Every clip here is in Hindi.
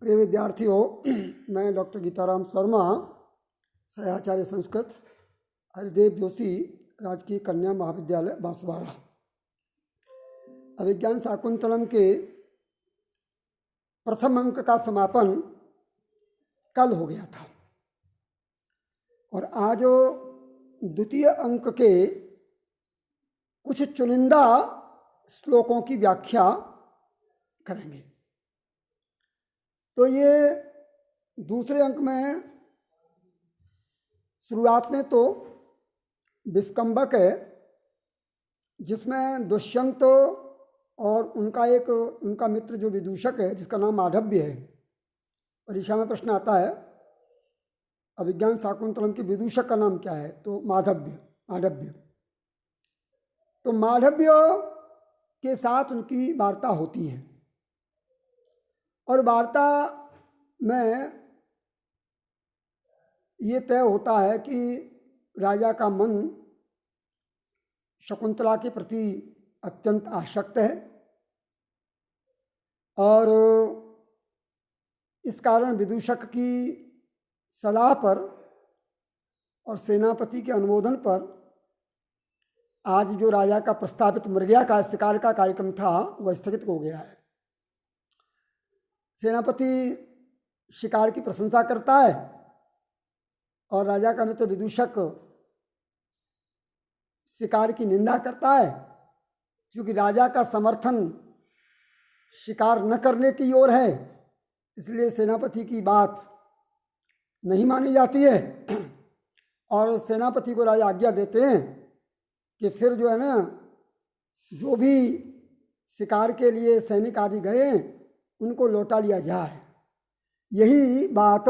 प्रिय विद्यार्थियों, मैं डॉक्टर गीताराम शर्मा, सहआचार्य संस्कृत, हरिदेव जोशी, राजकीय कन्या महाविद्यालय बांसवाड़ा। अभिज्ञान शाकुंतलम के प्रथम अंक का समापन कल हो गया था और आज द्वितीय अंक के कुछ चुनिंदा श्लोकों की व्याख्या करेंगे। तो ये दूसरे अंक में शुरुआत में तो विस्कंबक है, जिसमें दुष्यंत और उनका मित्र जो विदूषक है, जिसका नाम माधव्य है। परीक्षा में प्रश्न आता है अभिज्ञान शाकुंतलम के विदूषक का नाम क्या है, तो माधव्य। तो माधव्य के साथ उनकी वार्ता होती है और वार्ता में ये तय होता है कि राजा का मन शकुंतला के प्रति अत्यंत आसक्त है और इस कारण विदूषक की सलाह पर और सेनापति के अनुमोदन पर आज जो राजा का प्रस्तावित मृगया का शिकार का कार्यक्रम था वह स्थगित हो गया है। सेनापति शिकार की प्रशंसा करता है और राजा का मित्र विदूषक शिकार की निंदा करता है, क्योंकि राजा का समर्थन शिकार न करने की ओर है, इसलिए सेनापति की बात नहीं मानी जाती है। और सेनापति को राजा आज्ञा देते हैं कि फिर जो है ना, जो भी शिकार के लिए सैनिक आदि गए उनको लौटा लिया जाए। यही बात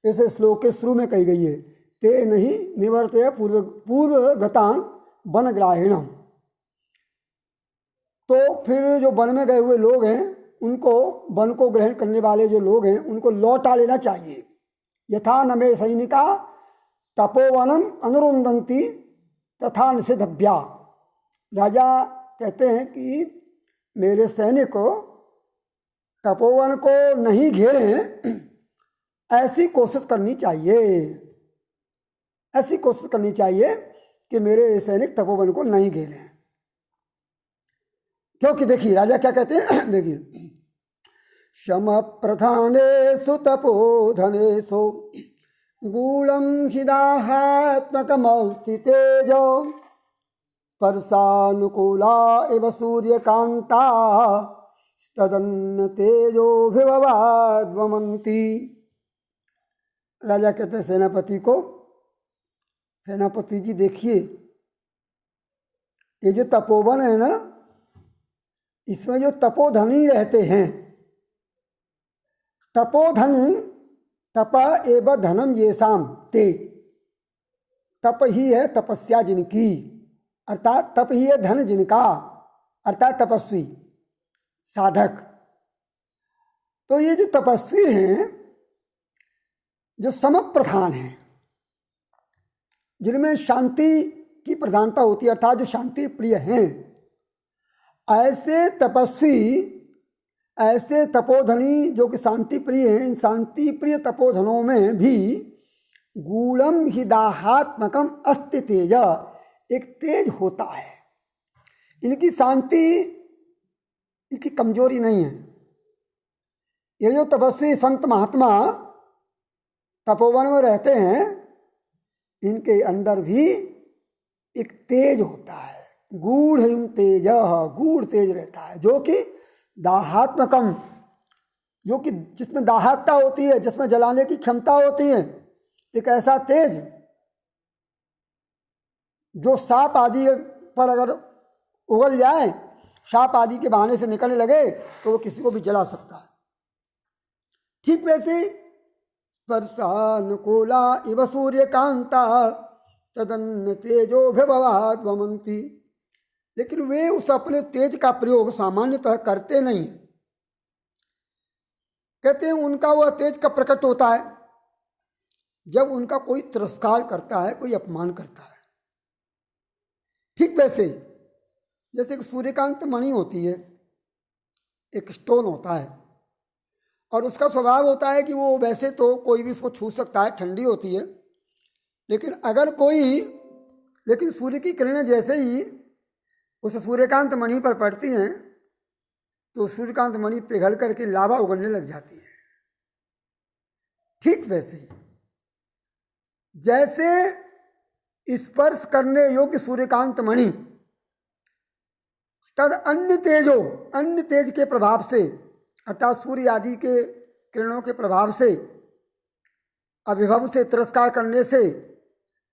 इस श्लोक के शुरू में कही गई है, ते नहीं निवर्तय पूर्व गतान वन ग्राहीणम। तो फिर जो वन में गए हुए लोग हैं उनको, वन को ग्रहण करने वाले जो लोग हैं उनको लौटा लेना चाहिए। यथा नमे सैनिका तपोवनम अनुरुंदंती तथा निषेधभ्या। राजा कहते हैं कि मेरे सैनिक तपोवन को नहीं घेरें, ऐसी कोशिश करनी चाहिए कि मेरे सैनिक तपोवन को नहीं घेरें। क्योंकि देखिए राजा क्या कहते हैं, देखिए, शम प्रधानेषु तपोधनेषु गूढ़ं हिदाहात्मकमस्ति तेजो स्पर्शानुकूला एव सूर्यकांता तदन्न तेजोभिभवाद्वमन्ति। राजा कहते हैं सेनापति को, सेनापति जी देखिए, ये जो तपोवन है ना, इसमें जो तपोधनी रहते हैं, तपोधन तप एव धनम येषाम ते, तप ही है तपस्या जिनकी, अर्थात तप ही है धन जिनका, अर्थात तपस्वी साधक। तो ये जो तपस्वी हैं, जो समप्रधान हैं, जिनमें शांति की प्रधानता होती है, अर्थात जो शांति प्रिय हैं, ऐसे तपस्वी, ऐसे तपोधनी जो कि शांति प्रिय हैं, इन शांति प्रिय तपोधनों में भी गूढ़म हिदाहात्मकम अस्ति तेज, एक तेज होता है। इनकी शांति इनकी कमजोरी नहीं है। ये जो तपस्वी संत महात्मा तपोवन में रहते हैं, इनके अंदर भी एक तेज होता है, गूढ़ तेज, गूढ़ तेज रहता है, जो कि दाहात्मकम, जो कि जिसमें दाहकता होती है, जिसमें जलाने की क्षमता होती है। एक ऐसा तेज जो सांप आदि पर अगर उगल जाए, सांप आदि के बहाने से निकलने लगे तो वो किसी को भी जला सकता है। ठीक वैसे स्पर्शानुकूला इव सूर्यकांता तदन्न तेजोभिभवाद्वमन्ति। लेकिन वे उस अपने तेज का प्रयोग सामान्यतः करते नहीं। कहते हैं उनका वह तेज कब प्रकट होता है, जब उनका कोई तिरस्कार करता है, कोई अपमान करता है। ठीक वैसे जैसे कि सूर्यकांत मणि होती है, एक स्टोन होता है, और उसका स्वभाव होता है कि वो वैसे तो कोई भी उसको छू सकता है, ठंडी होती है, लेकिन सूर्य की किरणें जैसे ही उस सूर्यकांत मणि पर पड़ती हैं तो सूर्यकांत मणि पिघल करके लावा उगलने लग जाती है। ठीक वैसे ही जैसे स्पर्श करने योग्य सूर्यकांत मणि तद अन्य तेज के प्रभाव से, अर्थात सूर्य आदि के किरणों के प्रभाव से, अभिभव से, तिरस्कार करने से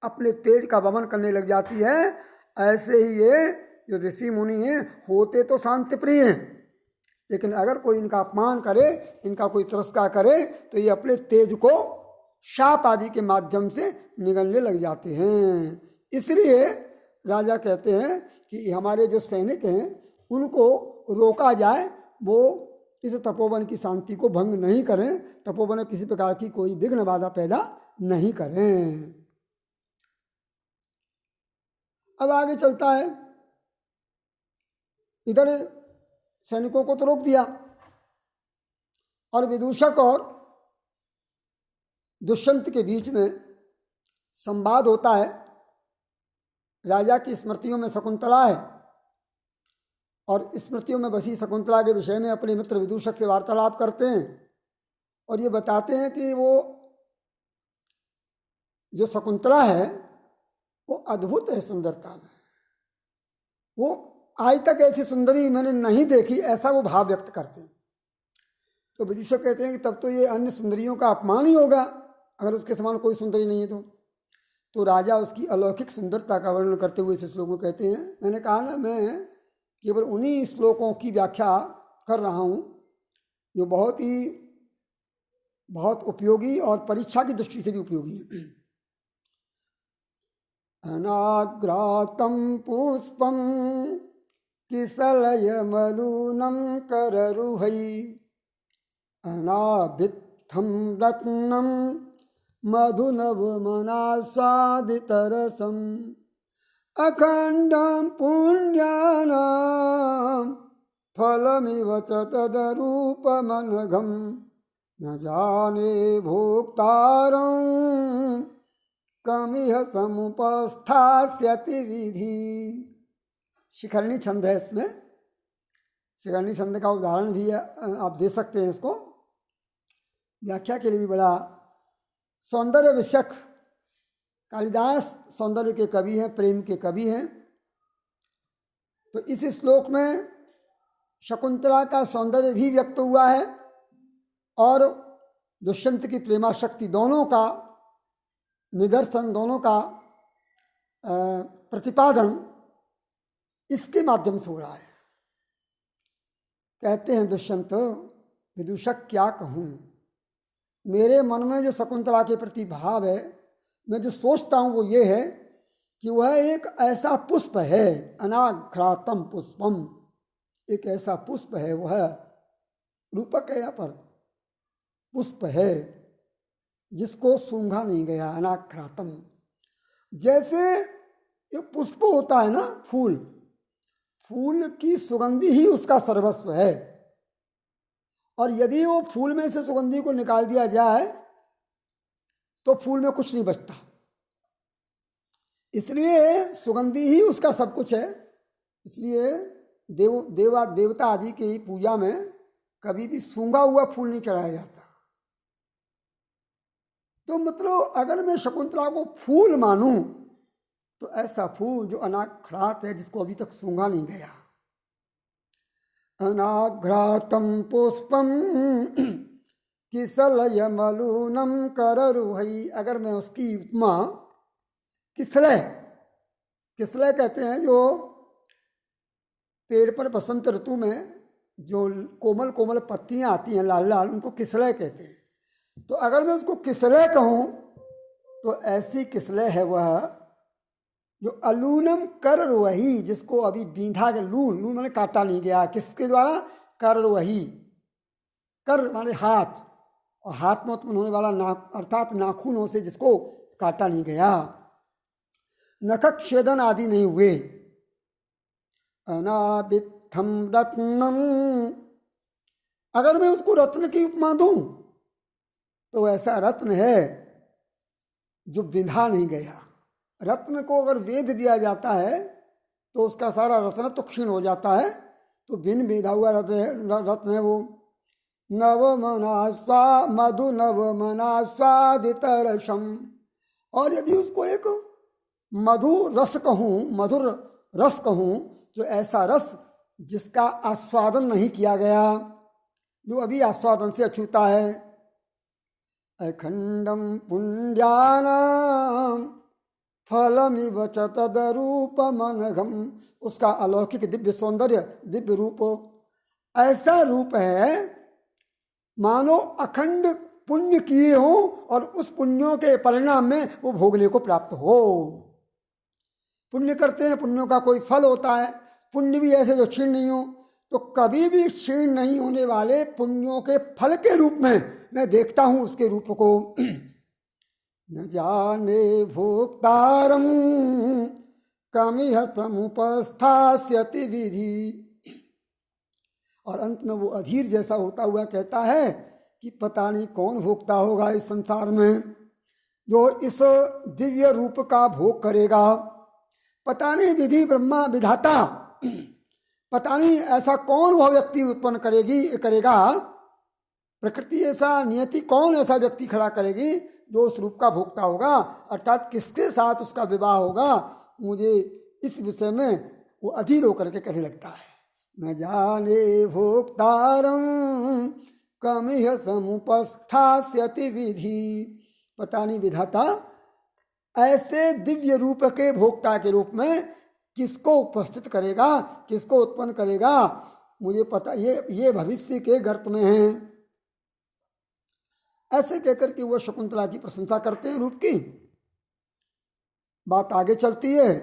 अपने तेज का वमन करने लग जाती है, ऐसे ही ये जो ऋषि मुनि हैं होते तो शांति प्रिय हैं, लेकिन अगर कोई इनका अपमान करे, इनका कोई तिरस्कार करे तो ये अपने तेज को शाप आदि के माध्यम से निगलने लग जाते हैं। इसलिए राजा कहते हैं कि हमारे जो सैनिक हैं उनको रोका जाए, वो इस तपोवन की शांति को भंग नहीं करें, तपोवन में किसी प्रकार की कोई विघ्न बाधा पैदा नहीं करें। अब आगे चलता है, इधर सैनिकों को तो रोक दिया और विदूषक और दुष्यंत के बीच में संवाद होता है। राजा की स्मृतियों में शकुंतला है और स्मृतियों में बसी शकुंतला के विषय में अपने मित्र विदूषक से वार्तालाप करते हैं और ये बताते हैं कि वो जो शकुंतला है वो अद्भुत है सुंदरता में, वो आज तक ऐसी सुंदरी मैंने नहीं देखी, ऐसा वो भाव व्यक्त करते हैं। तो विदूषक कहते हैं कि तब तो ये अन्य सुंदरियों का अपमान ही होगा अगर उसके समान कोई सुंदरी नहीं है तो राजा उसकी अलौकिक सुंदरता का वर्णन करते हुए इस श्लोक में कहते हैं, मैंने कहा ना मैं केवल उन्हीं श्लोकों की व्याख्या कर रहा हूँ जो बहुत उपयोगी और परीक्षा की दृष्टि से भी उपयोगी है। अनाग्रातं पुष्पं किसलयमलूनं कररुहै अनाभित्थं रत्नं मधुनवमनास्वादितरसम् अखण्डं पुण्यानां फलमिव च तदरूपमनघं न जाने भोक्तारं कमिह समुपस्थास्यति विधि। शिखरणी छंद है इसमें, शिखरणी छंद का उदाहरण भी आप दे सकते हैं। इसको व्याख्या के लिए भी बड़ा सौंदर्य विषयक, कालिदास सौंदर्य के कवि हैं, प्रेम के कवि हैं। तो इस श्लोक में शकुंतला का सौंदर्य भी व्यक्त हुआ है और दुष्यंत की प्रेमाशक्ति, दोनों का निदर्शन, दोनों का प्रतिपादन इसके माध्यम से हो रहा है। कहते हैं दुष्यंत, विदूषक क्या कहूँ, मेरे मन में जो शकुंतला के प्रति भाव है, मैं जो सोचता हूँ वो ये है कि वह एक ऐसा पुष्प है, अनाघ्रातम पुष्पम, एक ऐसा पुष्प है, वह रूपक है यहाँ पर, पुष्प है जिसको सूंघा नहीं गया, अनाघ्रातम। जैसे ये पुष्प होता है ना, फूल की सुगंधि ही उसका सर्वस्व है, और यदि वो फूल में से सुगंधि को निकाल दिया जाए तो फूल में कुछ नहीं बचता। इसलिए सुगंधि ही उसका सब कुछ है। इसलिए देवता आदि की पूजा में कभी भी सूंघा हुआ फूल नहीं चढ़ाया जाता। तो मतलब अगर मैं शकुंतला को फूल मानूं तो ऐसा फूल जो अनाघ्रात है, जिसको अभी तक सूंघा नहीं गया। अनाघ्रातम पुष्पम किसलयमलूनम कररुहै, अगर मैं उसकी उपमा किसलय कहते हैं, जो पेड़ पर बसंत ऋतु में जो कोमल कोमल पत्तियां आती हैं लाल लाल, उनको किसलय कहते हैं। तो अगर मैं उसको किसलय कहूँ तो ऐसी किसलय है वह जो अलूनम कर वही, जिसको अभी बींधा गया, लून मैंने काटा नहीं गया, किसके द्वारा, कर वही, कर माने हाथ, और हाथ में उत्पन्न होने वाला नाक अर्थात नाखूनों से जिसको काटा नहीं गया, नखक छेदन आदि नहीं हुए। अनाबित्थम रत्नम अगर मैं उसको रत्न की उपमा दूं तो ऐसा रत्न है जो बिंधा नहीं गया। रत्न को अगर वेद दिया जाता है तो उसका सारा रत्न तो क्षीण हो जाता है, तो बिन बेधा हुआ रत्न है वो। नवमनास्वा मधु नवमनास्वादितरसम, और यदि उसको एक मधुर रस कहूँ तो ऐसा रस जिसका आस्वादन नहीं किया गया, जो अभी आस्वादन से अछूता है। अखंडम पुण्ड्यानाम फलमिव च तदरूपमनघम, उसका अलौकिक दिव्य सौंदर्य, दिव्य रूप ऐसा रूप है मानो अखंड पुण्य किए हो और उस पुण्यों के परिणाम में वो भोगने को प्राप्त हो। पुण्य करते हैं, पुण्यों का कोई फल होता है, पुण्य भी ऐसे जो क्षीण नहीं हो, तो कभी भी क्षीण नहीं होने वाले पुण्यों के फल के रूप में मैं देखता हूं उसके रूप को। न जाने भोक्तारम कमिह समुपस्थास्यति विधि, और अंत में वो अधीर जैसा होता हुआ कहता है कि पता नहीं कौन भोक्ता होगा इस संसार में जो इस दिव्य रूप का भोग करेगा। पता नहीं विधि ब्रह्मा विधाता, पता नहीं ऐसा कौन वह व्यक्ति उत्पन्न करेगा, प्रकृति ऐसा, नियति कौन ऐसा व्यक्ति खड़ा करेगी जो उस रूप का भोक्ता होगा, अर्थात किसके साथ उसका विवाह होगा। मुझे इस विषय में वो अधीर होकर के कहने लगता है। न जाने भोक्तारम कमिह समुपस्थास्यति विधि, पता नहीं विधाता ऐसे दिव्य रूप के भोक्ता के रूप में किसको उपस्थित करेगा, किसको उत्पन्न करेगा, मुझे पता, ये भविष्य के गर्त में है। ऐसे कहकर के वह शकुंतला की प्रशंसा करते हैं रूप की। बात आगे चलती है,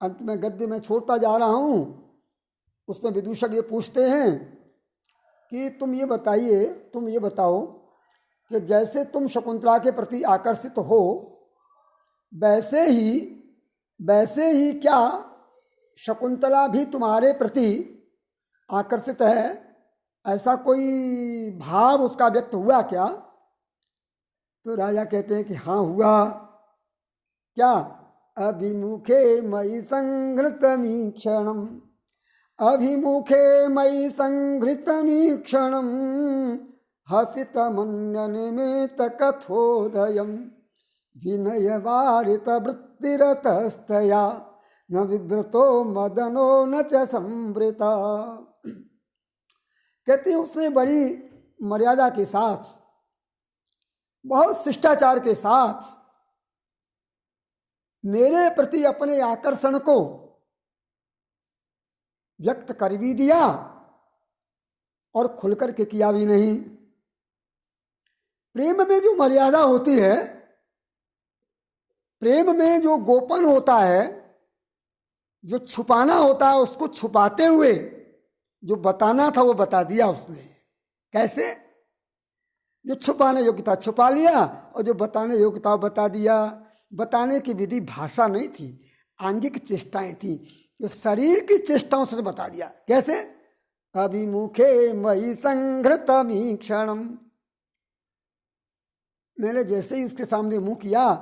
अंत में गद्य में छोड़ता जा रहा हूं। उसमें विदूषक ये पूछते हैं कि तुम ये बताओ कि जैसे तुम शकुंतला के प्रति आकर्षित हो, वैसे ही क्या शकुंतला भी तुम्हारे प्रति आकर्षित है? ऐसा कोई भाव उसका व्यक्त हुआ क्या? तो राजा कहते हैं कि हाँ हुआ। क्या? अभिमुखे मयि संहृतमीक्षणम, अभिमुखे मयि संहृतमीक्षणम हसितमन्यनिमेत कथोदयम विनय वारित वृत्तिरतस्तया न विव्रतो मदनो न च संवृता। कहते हैं उसने बड़ी मर्यादा के साथ, बहुत शिष्टाचार के साथ मेरे प्रति अपने आकर्षण को व्यक्त कर भी दिया और खुल करके किया भी नहीं। प्रेम में जो मर्यादा होती है, प्रेम में जो गोपन होता है, जो छुपाना होता है, उसको छुपाते हुए जो बताना था वो बता दिया उसने। कैसे? जो छुपाने योग्यता छुपा लिया और जो बताने योग्यता बता दिया। बताने की विधि भाषा नहीं थी, आंगिक चेष्टाएं थी, जो शरीर की चेष्टाओं से बता दिया। कैसे? अभिमुखे मयि संहृतमीक्षणम, मैंने जैसे ही उसके सामने मुंह किया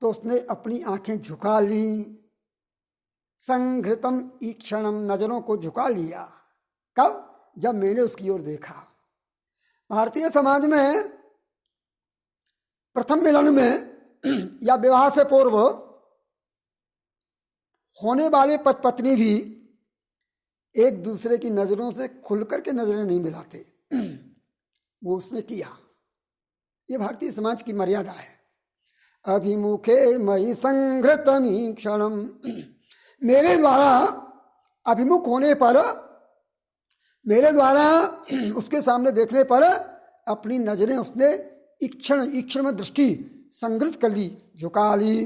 तो उसने अपनी आंखें झुका ली। संहृतम ईक्षणम, नजरों को झुका लिया। कब? जब मैंने उसकी ओर देखा। भारतीय समाज में प्रथम मिलन में या विवाह से पूर्व होने वाले पति पत्नी भी एक दूसरे की नजरों से खुलकर के नजरें नहीं मिलाते। वो उसने किया। ये भारतीय समाज की मर्यादा है। अभिमुखे मयि संहृतमीक्षणम, मेरे द्वारा अभिमुख होने पर, मेरे द्वारा उसके सामने देखने पर अपनी नजरें उसने ईक्षण में दृष्टि संग्रहित कर ली, झुका ली।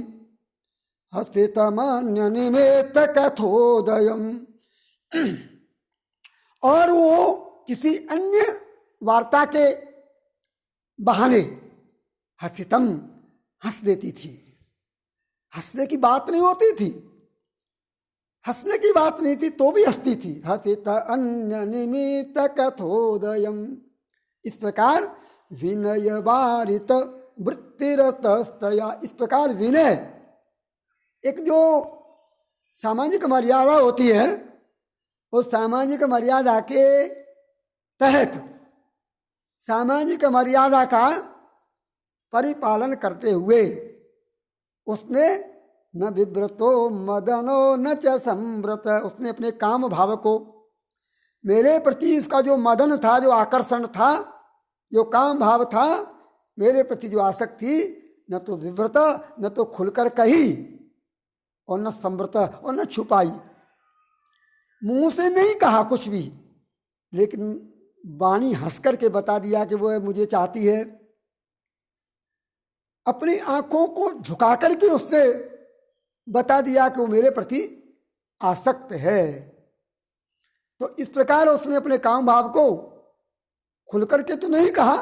हस्तितमन्य निमेत कथोदयम, और वो किसी अन्य वार्ता के बहाने हसितम, हंस देती थी। हंसने की बात नहीं होती थी, हंसने की बात नहीं थी तो भी हंसती थी। हसित अन्य निमित्त कथोदयम, इस प्रकार विनय वारित वृत्तिरतस्तया, इस प्रकार विनय एक जो सामाजिक मर्यादा होती है, उस सामाजिक मर्यादा के तहत सामाजिक मर्यादा का परिपालन करते हुए उसने न विव्रतो मदनो न च संव्रत, उसने अपने काम भाव को, मेरे प्रति इसका जो मदन था, जो आकर्षण था, जो काम भाव था, मेरे प्रति जो आसक्ति थी, न तो विव्रत, न तो खुलकर कही, और न संव्रत, और न छुपाई। मुंह से नहीं कहा कुछ भी, लेकिन वाणी हंस करके बता दिया कि वो मुझे चाहती है। अपनी आंखों को झुका करके उसने बता दिया कि वो मेरे प्रति आसक्त है। तो इस प्रकार उसने अपने काम भाव को खुल करके तो नहीं कहा,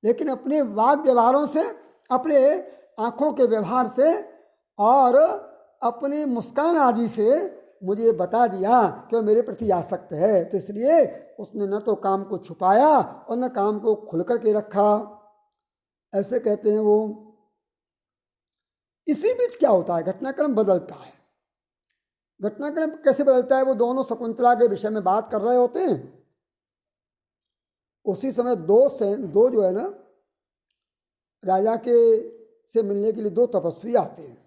लेकिन अपने वाद व्यवहारों से, अपने आंखों के व्यवहार से और अपनी मुस्कान आदि से मुझे बता दिया कि वो मेरे प्रति आसक्त है। तो इसलिए उसने न तो काम को छुपाया और न काम को खुल करके रखा, ऐसे कहते हैं वो। इसी बीच क्या होता है, घटनाक्रम बदलता है। घटनाक्रम कैसे बदलता है, वो दोनों शकुंतला के विषय में बात कर रहे होते हैं। उसी समय दो जो है ना, राजा के से मिलने के लिए दो तपस्वी आते हैं,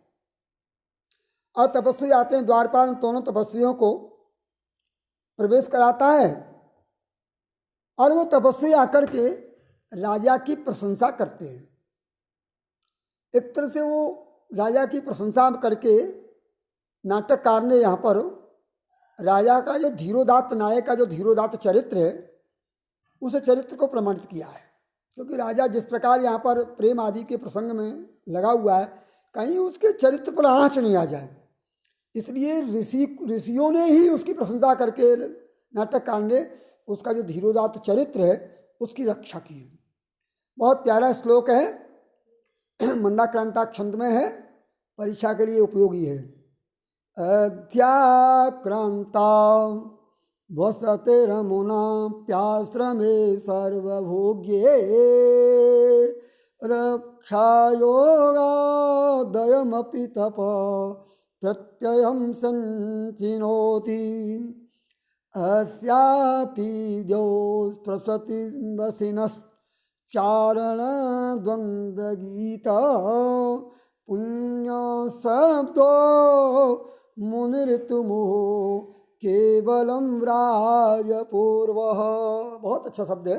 और तपस्वी आते हैं, द्वारपाल उन दोनों तपस्वियों को प्रवेश कराता है, और वो तपस्वी आकर के राजा की प्रशंसा करते हैं। एक तरह से वो राजा की प्रशंसा करके नाटककार ने यहाँ पर राजा का जो धीरोदात्त, नायक का जो धीरोदात्त चरित्र है, उस चरित्र को प्रमाणित किया है। क्योंकि राजा जिस प्रकार यहाँ पर प्रेम आदि के प्रसंग में लगा हुआ है, कहीं उसके चरित्र पर आँच नहीं आ जाए, इसलिए ऋषियों ने ही उसकी प्रशंसा करके नाटककार ने उसका जो धीरोदात्त चरित्र है उसकी रक्षा की है। बहुत प्यारा श्लोक है, मंदाक्रांता छंद में है, परीक्षा के लिए उपयोगी है। अध्याक्रांता वसते रमुना प्याश्रमे सर्वभोग्ये रक्षायोगादयमपि तप प्रत्ययं संचिनोति अस्यापि द्योस्प्रसति वसिनश्चारण द्वन्द्वगीत पुण्य शब्दो मुनिर्तुमो केवलम राजपूर्व। बहुत अच्छा शब्द है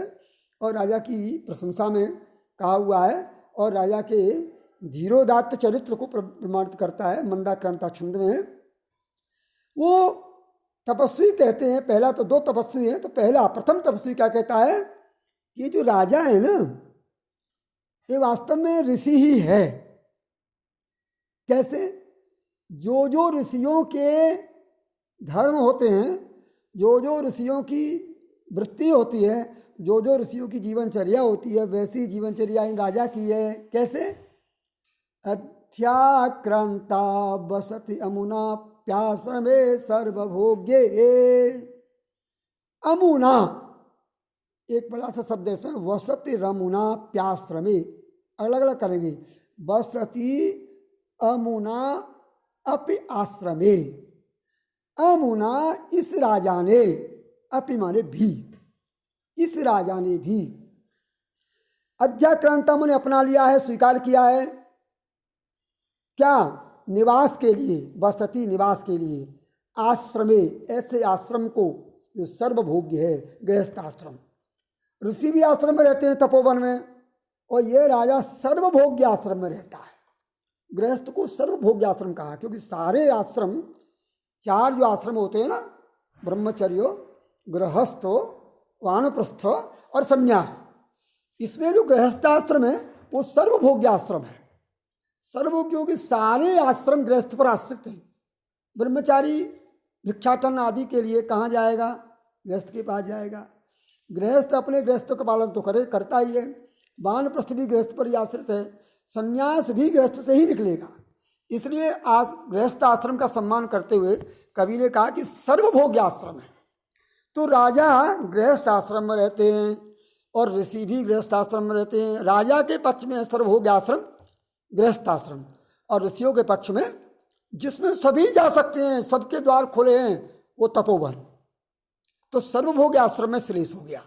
और राजा की प्रशंसा में कहा हुआ है, और राजा के धीरोदात्त चरित्र को प्रमाणित करता है। मंदाक्रांता छंद में वो तपस्वी कहते हैं, पहला तो दो तपस्वी हैं, तो पहला प्रथम तपस्वी क्या कहता है, ये जो राजा है ना, ये वास्तव में ऋषि ही है। कैसे? जो जो ऋषियों के धर्म होते हैं, जो जो ऋषियों की वृत्ति होती है, जो जो ऋषियों की जीवनचर्या होती है, वैसी जीवनचर्या इन राजा की है। कैसे? अध्याक्रांता बसति अमुना प्यासमे सर्वभोग्ये। अमुना एक बड़ा सा शब्द है, वसति रमुना प्याश्रमे, अलग अलग करेंगे। बसति अमुना अपि आश्रमे। अमुना इस राजा ने, अपि माने भी, इस राजा ने भी अध्याक्रांता माने अपना लिया है, स्वीकार किया है। क्या? निवास के लिए, बसति निवास के लिए, आश्रमे ऐसे आश्रम को जो सर्वभोग्य है, गृहस्थ आश्रम। ऋषि भी आश्रम में रहते हैं तपोवन में, और ये राजा सर्वभोग्य आश्रम में रहता है। गृहस्थ को सर्वभोग्य आश्रम कहा क्योंकि सारे आश्रम, चार जो आश्रम होते हैं ना, ब्रह्मचर्य, गृहस्थ, वानप्रस्थ और संन्यास, इसमें जो गृहस्थाश्रम है वो सर्वभोग्य आश्रम है। सर्वभोग्यों के सारे आश्रम गृहस्थ पर आश्रित हैं। ब्रह्मचारी भिक्षाटन आदि के लिए कहाँ जाएगा? गृहस्थ के पास जाएगा। गृहस्थ अपने गृहस्थ का पालन तो करता ही है। वानप्रस्थ भी गृहस्थ पर ही आश्रित है। संन्यास भी गृहस्थ से ही निकलेगा। इसलिए आज गृहस्थ आश्रम का सम्मान करते हुए कवि ने कहा कि सर्वभोग्य आश्रम है। तो राजा गृहस्थ आश्रम में रहते हैं और ऋषि भी गृहस्थ आश्रम में रहते हैं। राजा के पक्ष में सर्वभोग्य आश्रम गृहस्थ आश्रम, और ऋषियों के पक्ष में जिसमें सभी जा सकते हैं, सबके द्वार खुले हैं, वो तपोवन। तो सर्वभोग्य आश्रम में श्रेष्ठ हो गया।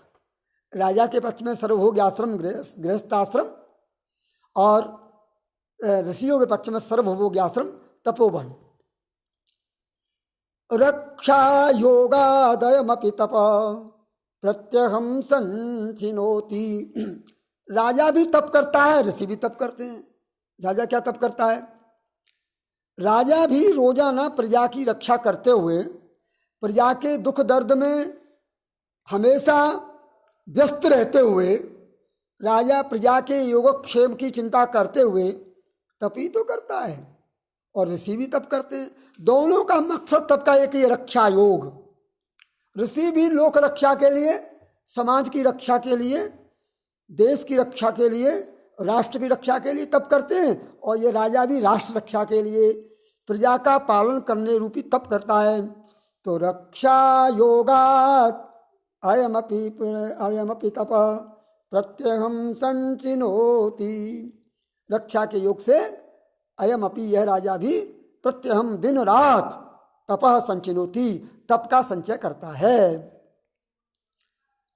राजा के पक्ष में सर्वभोग्य आश्रम गृहस्थ आश्रम, और ऋषियों के पक्ष में सर्वभोग्य आश्रम तपोवन। रक्षा योगादयमपि तप प्रत्यहम संचिनोति। राजा भी तप करता है, ऋषि भी तप करते हैं। राजा क्या तप करता है? राजा भी रोजाना प्रजा की रक्षा करते हुए, प्रजा के दुख दर्द में हमेशा व्यस्त रहते हुए, राजा प्रजा के योगक्षेम की चिंता करते हुए तप ही तो करता है, और ऋषि भी तप करते हैं। दोनों का मकसद तप का एक ही, रक्षा योग। ऋषि भी लोक रक्षा के लिए, समाज की रक्षा के लिए, देश की रक्षा के लिए, राष्ट्र की रक्षा के लिए तप करते हैं, और ये राजा भी राष्ट्र रक्षा के लिए, प्रजा का पालन करने रूपी तप करता है। तो रक्षा योगात् अयमपि तप प्रत्यहम संचिनोति। रक्षा के योग से अयमपि, यह राजा भी, प्रत्यहम दिन रात तपः संचिनोति, तप का संचय करता है।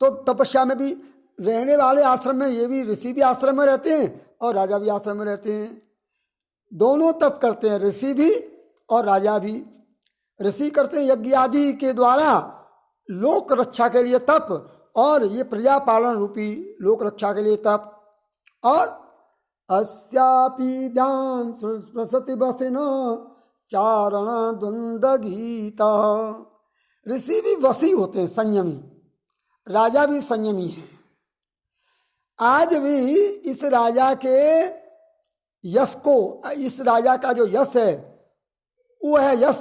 तो तपस्या में भी रहने वाले आश्रम में, ये भी ऋषि भी आश्रम में रहते हैं और राजा भी आश्रम में रहते हैं। दोनों तप करते हैं, ऋषि भी और राजा भी। ऋषि करते हैं यज्ञ आदि के द्वारा लोक रक्षा के लिए तप, और ये प्रजा पालन रूपी लोक रक्षा के लिए तप। और अस्यापि ध्यान स्पृशति बसिन चारण द्वंद गीता। ऋषि भी वशी होते हैं, संयमी। राजा भी संयमी है। आज भी इस राजा के यश को, इस राजा का जो यश है वो है यश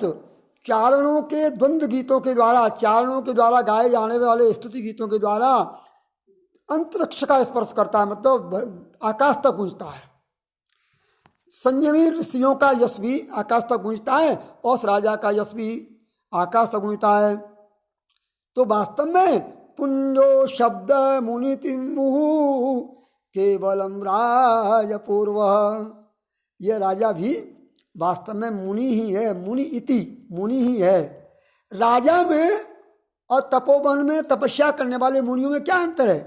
चारणों के द्वंद्व गीतों के द्वारा, चारणों के द्वारा गाए जाने वाले स्तुति गीतों के द्वारा अंतरिक्ष का स्पर्श करता है, मतलब आकाश तक गूंजता है। संयमी ऋषियों का यश भी आकाश तक गूंजता है, और उस राजा का यश भी आकाश तक गूंजता है। तो वास्तव में पुण्यो शब्द मुनिति मुहु केवलम राजपूर्व। यह राजा भी वास्तव में मुनि ही है, मुनि इति, मुनि ही है। राजा में और तपोवन में तपस्या करने वाले मुनियों में क्या अंतर है?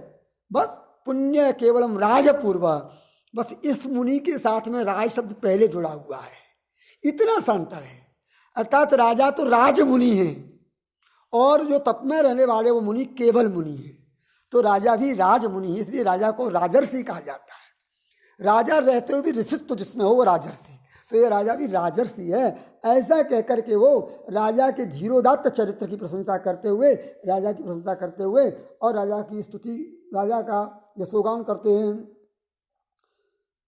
बस पुण्य केवलम राजपूर्व, बस इस मुनि के साथ में राज शब्द पहले जुड़ा हुआ है, इतना सा अंतर है। अर्थात राजा तो राजमुनि है, और जो तप में रहने वाले वो मुनि केवल मुनि है। तो राजा भी राजमुनि है, इसलिए राजा को राजर्षि कहा जाता है। राजा रहते हुए भी ऋषित्व जिसमें हो वो राजर्षि, तो ये राजा भी राजर्षि है। ऐसा कहकर के वो राजा के धीरोदात्त चरित्र की प्रशंसा करते हुए, राजा की प्रशंसा करते हुए और राजा की स्तुति, राजा का यशोगान करते हैं।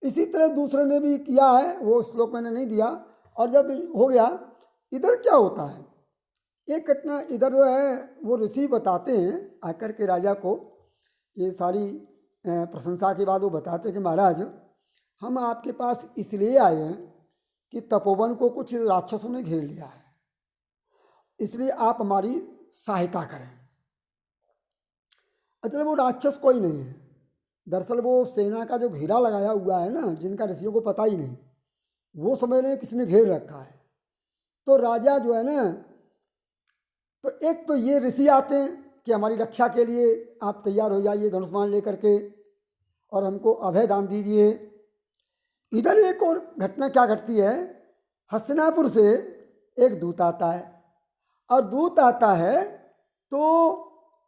इसी तरह दूसरे ने भी किया है, वो श्लोक मैंने नहीं दिया। और जब हो गया, इधर क्या होता है, एक घटना इधर जो है वो ऋषि बताते हैं आकर के राजा को, ये सारी प्रशंसा के बाद वो बताते हैं कि महाराज हम आपके पास इसलिए आए हैं कि तपोवन को कुछ राक्षसों ने घेर लिया है, इसलिए आप हमारी सहायता करें। अच्छा, वो राक्षस कोई नहीं है, दरअसल वो सेना का जो घेरा लगाया हुआ है ना, जिनका ऋषियों को पता ही नहीं, वो समझ रहे किसने घेर रखा है। तो राजा जो है ना, तो एक तो ये ऋषि आते हैं कि हमारी रक्षा के लिए आप तैयार हो जाइए धनुष्मान लेकर के, और हमको अभय दान दीजिए। इधर एक और घटना क्या घटती है, हस्तिनापुर से एक दूत आता है, और दूत आता है तो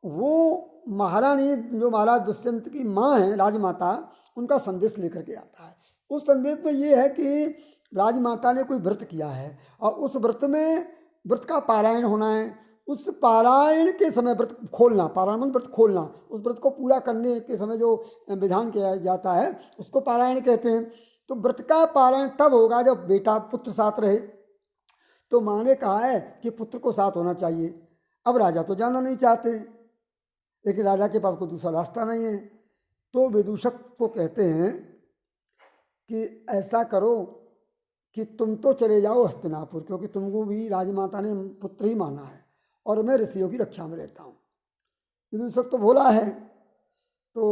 वो महारानी, जो महाराज दुष्यंत की माँ है, राजमाता, उनका संदेश लेकर के आता है। उस संदेश में ये है कि राजमाता ने कोई व्रत किया है, और उस व्रत में व्रत का पारायण होना है। उस पारायण के समय व्रत खोलना, पारायण व्रत खोलना, उस व्रत को पूरा करने के समय जो विधान किया जाता है उसको पारायण कहते हैं। तो व्रत का पारायण तब होगा जब बेटा पुत्र साथ रहे। तो माँ ने कहा है कि पुत्र को साथ होना चाहिए। अब राजा तो जाना नहीं चाहते, लेकिन राजा के पास कोई दूसरा रास्ता नहीं है। तो विदूषक को कहते हैं कि ऐसा करो कि तुम तो चले जाओ हस्तिनापुर, क्योंकि तुमको भी राजमाता ने पुत्र ही माना है और मैं ऋषियों की रक्षा में रहता हूँ। विदूषक तो भोला है, तो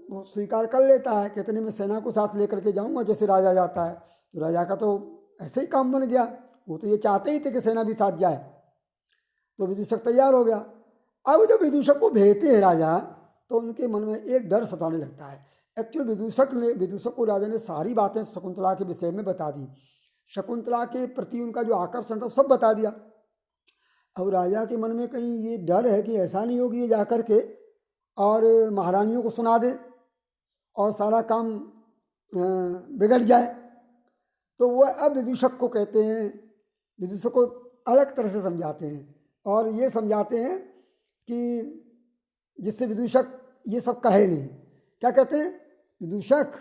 वो स्वीकार कर लेता है, कहते नहीं मैं सेना को साथ लेकर के जाऊँगा जैसे राजा जाता है। तो राजा का तो ऐसे ही काम बन गया, वो तो ये चाहते ही थे कि सेना भी साथ जाए। तो विदूषक तैयार हो गया। अब जब विदूषक को भेजते हैं राजा, तो उनके मन में एक डर सताने लगता है। एक्चुअल विदूषक को राजा ने सारी बातें शकुंतला के विषय में बता दी, शकुंतला के प्रति उनका जो आकर्षण था सब बता दिया। अब राजा के मन में कहीं ये डर है कि ऐसा नहीं होगी ये जाकर के और महारानियों को सुना दे और सारा काम बिगड़ जाए। तो वह अब विदूषक को कहते हैं, विदूषक को अलग तरह से समझाते हैं और ये समझाते हैं कि जिससे विदूषक ये सब कहे नहीं। क्या कहते हैं, विदूषक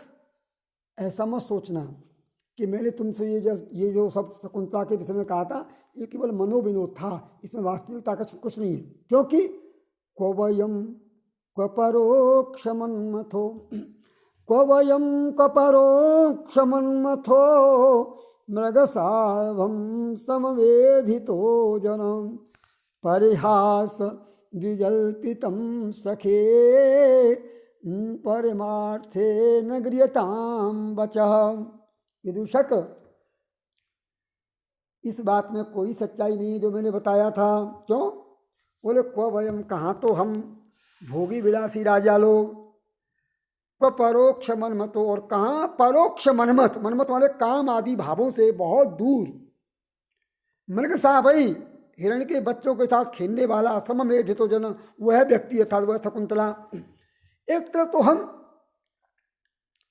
ऐसा मत सोचना कि मैंने तुमसे ये जो सब शकुंतला के विषय में कहा था ये केवल मनोविनोद था, इसमें वास्तविकता का कुछ नहीं है। क्योंकि क्व वयम क्व परोक्षमन्मथो, क्व वयम क्व परोक्षमन्मथो मृगसाभम समवेधितो जनम परिहास विजल्पितं सखे परमार्थे न गृह्यतां वचः। विदूषक, इस बात में कोई सच्चाई नहीं है जो मैंने बताया था। क्यों? बोले क्व वयम, कहाँ तो हम भोगी विलासी राजा लोग, क्व परोक्ष मनमतो, और कहाँ परोक्ष मनमत, मनमत वाले काम आदि भावों से बहुत दूर, मृग सा भाई हिरण के बच्चों के साथ खेलने वाला सममेधितो जन, वह व्यक्ति अर्थात वह शकुंतला। एक तरफ तो हम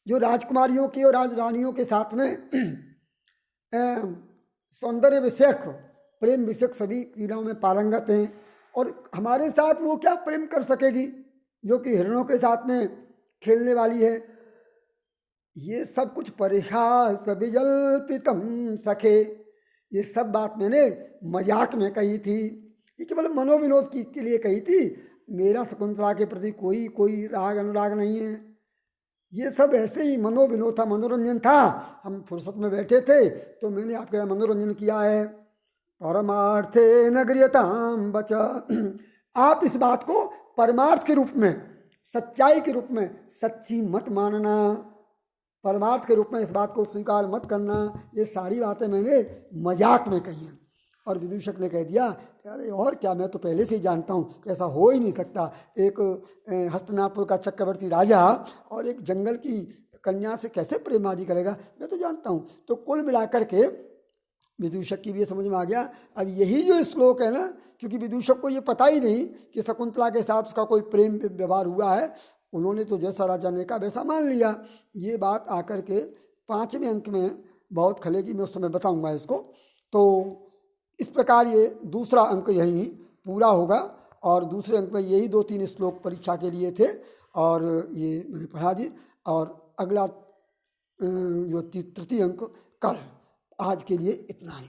जो राजकुमारियों की और राजरानियों के साथ में सौंदर्य विषयक प्रेम विषयक सभी क्रीड़ाओं में पारंगत हैं, और हमारे साथ वो क्या प्रेम कर सकेगी जो कि हिरणों के साथ में खेलने वाली है। ये सब कुछ परिहास विजल्पितम सखे, ये सब बात मैंने मजाक में कही थी, ये केवल मनोविनोद के लिए कही थी। मेरा शकुंतला के प्रति कोई राग अनुराग नहीं है। ये सब ऐसे ही मनोविनोद था, मनोरंजन था। हम फुर्सत में बैठे थे तो मैंने आपके यहाँ मनोरंजन किया है। परमार्थे न गृह्यतां वचः, आप इस बात को परमार्थ के रूप में, सच्चाई के रूप में सच्ची मत मानना, परमार्थ के रूप में इस बात को स्वीकार मत करना। ये सारी बातें मैंने मजाक में कही हैं। और विदूषक ने कह दिया कि अरे और क्या, मैं तो पहले से ही जानता हूँ कि ऐसा हो ही नहीं सकता। एक हस्तिनापुर का चक्रवर्ती राजा और एक जंगल की कन्या से कैसे प्रेम आदि करेगा, मैं तो जानता हूँ। तो कुल मिलाकर के विदूषक की भी ये समझ में आ गया। अब यही जो श्लोक है ना, क्योंकि विदूषक को ये पता ही नहीं कि शकुंतला के साथ उसका कोई प्रेम व्यवहार हुआ है, उन्होंने तो जैसा राजा ने कहा वैसा मान लिया। ये बात आकर के 5वें अंक में बहुत खलेगी, मैं उस समय बताऊंगा इसको। तो इस प्रकार ये दूसरा अंक यही पूरा होगा, और दूसरे अंक में यही 2-3 श्लोक परीक्षा के लिए थे और ये मैंने पढ़ा दी। और अगला जो तृतीय अंक कल। आज के लिए इतना ही।